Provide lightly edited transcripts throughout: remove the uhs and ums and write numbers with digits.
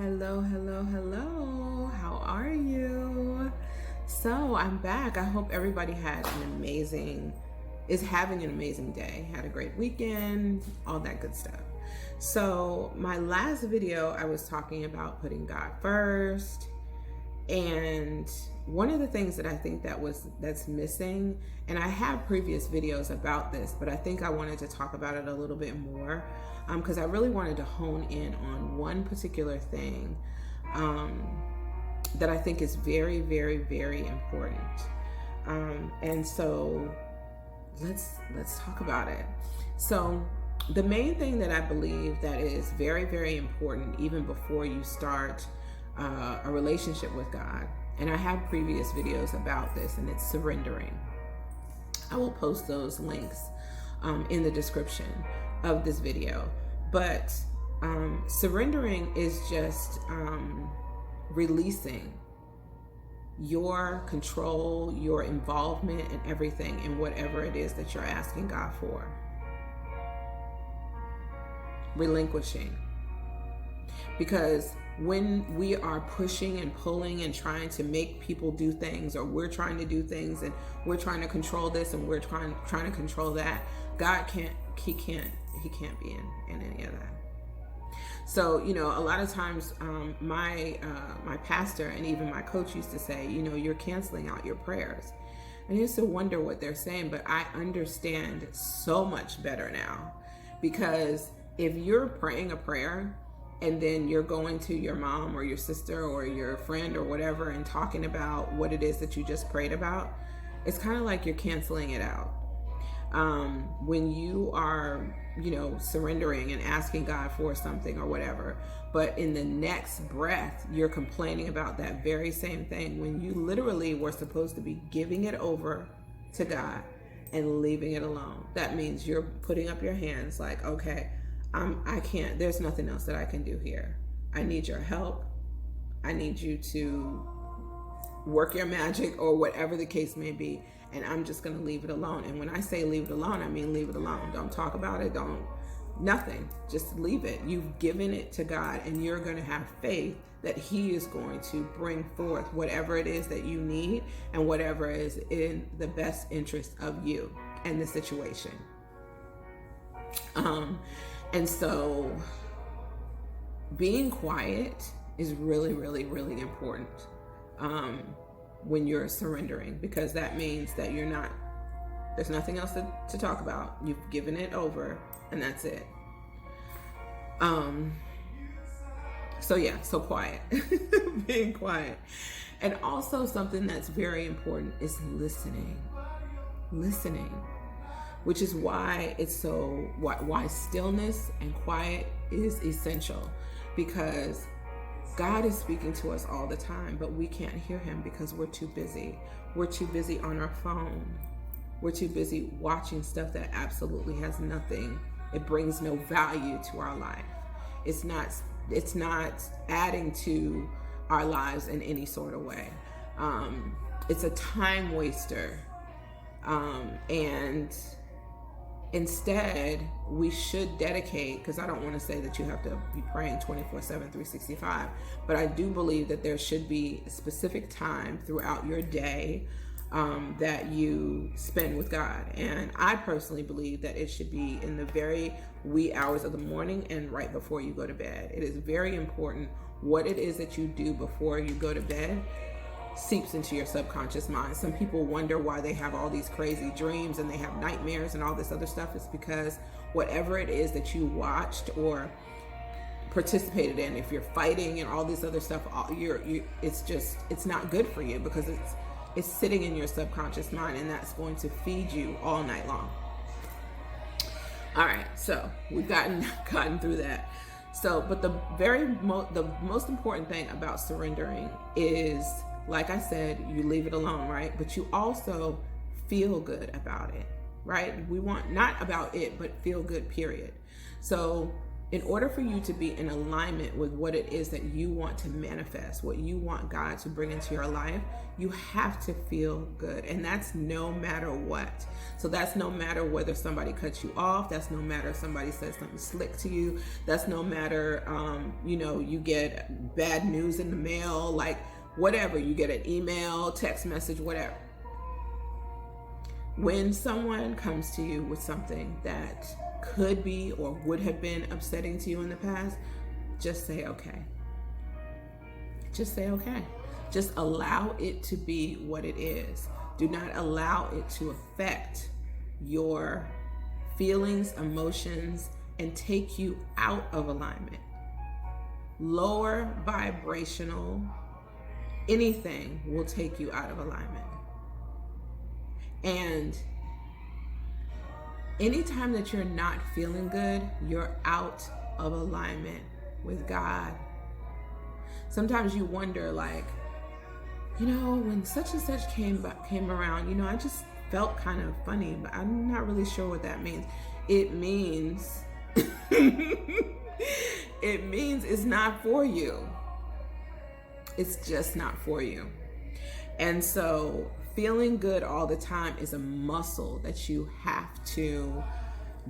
Hello, hello, hello. How are you? So I'm back. I hope everybody is having an amazing day, had a great weekend, all that good stuff. So my last video, I was talking about putting God first. And one of the things that I think that's missing, and I have previous videos about this, but I think I wanted to talk about it a little bit more because I really wanted to hone in on one particular thing that I think is very, very, very important. And so let's talk about it. So the main thing that I believe that is very, very important, even before you start a relationship with God, and I have previous videos about this, and it's surrendering. I will post those links in the description of this video. But surrendering is just releasing your control, your involvement, and everything in whatever it is that you're asking God for. Relinquishing. Because when we are pushing and pulling and trying to make people do things, or we're trying to do things and we're trying to control this and we're trying to control that, God can't be in any of that. So, a lot of times my pastor and even my coach used to say, you're canceling out your prayers. And I used to wonder what they're saying, but I understand so much better now. Because if you're praying a prayer and then you're going to your mom or your sister or your friend or whatever and talking about what it is that you just prayed about, it's kind of like you're canceling it out. When you are, surrendering and asking God for something or whatever, but in the next breath, you're complaining about that very same thing when you literally were supposed to be giving it over to God and leaving it alone. That means you're putting up your hands like, okay, I can't, there's nothing else that I can do here. I need your help. I need you to work your magic or whatever the case may be. And I'm just going to leave it alone. And when I say leave it alone, I mean leave it alone. Don't talk about it. Nothing. Just leave it. You've given it to God, and you're going to have faith that He is going to bring forth whatever it is that you need and whatever is in the best interest of you and the situation. And so being quiet is really, really, really important when you're surrendering, because that means that there's nothing else to talk about. You've given it over, and that's it. So quiet, being quiet. And also something that's very important is listening, which is why why stillness and quiet is essential, because God is speaking to us all the time, but we can't hear Him because we're too busy. We're too busy on our phone. We're too busy watching stuff that absolutely has nothing. It brings no value to our life. It's not adding to our lives in any sort of way. It's a time waster. And instead, we should dedicate, because I don't want to say that you have to be praying 24/7, 365, but I do believe that there should be a specific time throughout your day that you spend with God. And I personally believe that it should be in the very wee hours of the morning and right before you go to bed. It is very important what it is that you do before you go to bed seeps into your subconscious mind. Some people wonder why they have all these crazy dreams and they have nightmares and all this other stuff. It's because whatever it is that you watched or participated in, if you're fighting and all this other stuff, it's not good for you, because it's sitting in your subconscious mind, and that's going to feed you all night long. All right, so we've gotten through that. So, but the most important thing about surrendering is, like I said, you leave it alone, right? But you also feel good about it, right? We want not about it, but feel good, period. So In order for you to be in alignment with what it is that you want to manifest, what you want God to bring into your life, you have to feel good. And that's no matter what. So that's no matter whether somebody cuts you off. That's no matter if somebody says something slick to you. That's no matter, you get bad news in the mail, like whatever. You get an email, text message, whatever. When someone comes to you with something that could be or would have been upsetting to you in the past, just say okay. Just say okay. Just allow it to be what it is. Do not allow it to affect your feelings, emotions, and take you out of alignment. Lower vibrational, anything will take you out of alignment. And anytime that you're not feeling good, you're out of alignment with God. Sometimes you wonder, like, when such and such came around, I just felt kind of funny, but I'm not really sure what that means. It means, it's not for you. It's just not for you. And so feeling good all the time is a muscle that you have to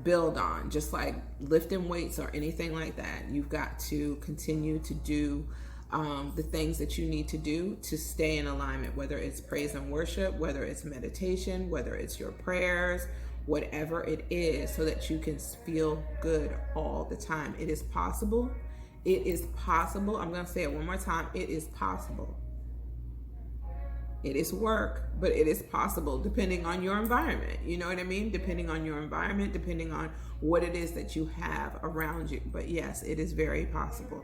build on, just like lifting weights or anything like that. You've got to continue to do the things that you need to do to stay in alignment, whether it's praise and worship, whether it's meditation, whether it's your prayers, whatever it is, so that you can feel good all the time. It is possible. It is possible. I'm going to say it one more time. It is possible. It is work, but it is possible depending on your environment. You know what I mean? Depending on your environment, depending on what it is that you have around you. But yes, it is very possible.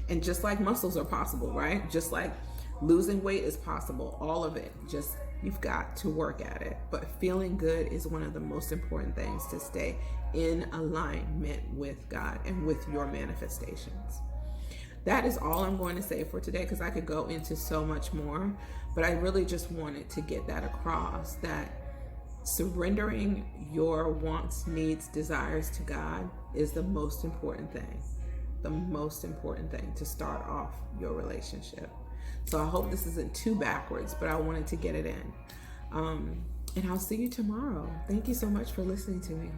And just like muscles are possible, right? Just like losing weight is possible, all of it. Just, you've got to work at it. But feeling good is one of the most important things to stay in alignment with God and with your manifestations. That is all I'm going to say for today, because I could go into so much more, but I really just wanted to get that across, that surrendering your wants, needs, desires to God is the most important thing. The most important thing to start off your relationship. So I hope this isn't too backwards, but I wanted to get it in. And I'll see you tomorrow. Thank you so much for listening to me.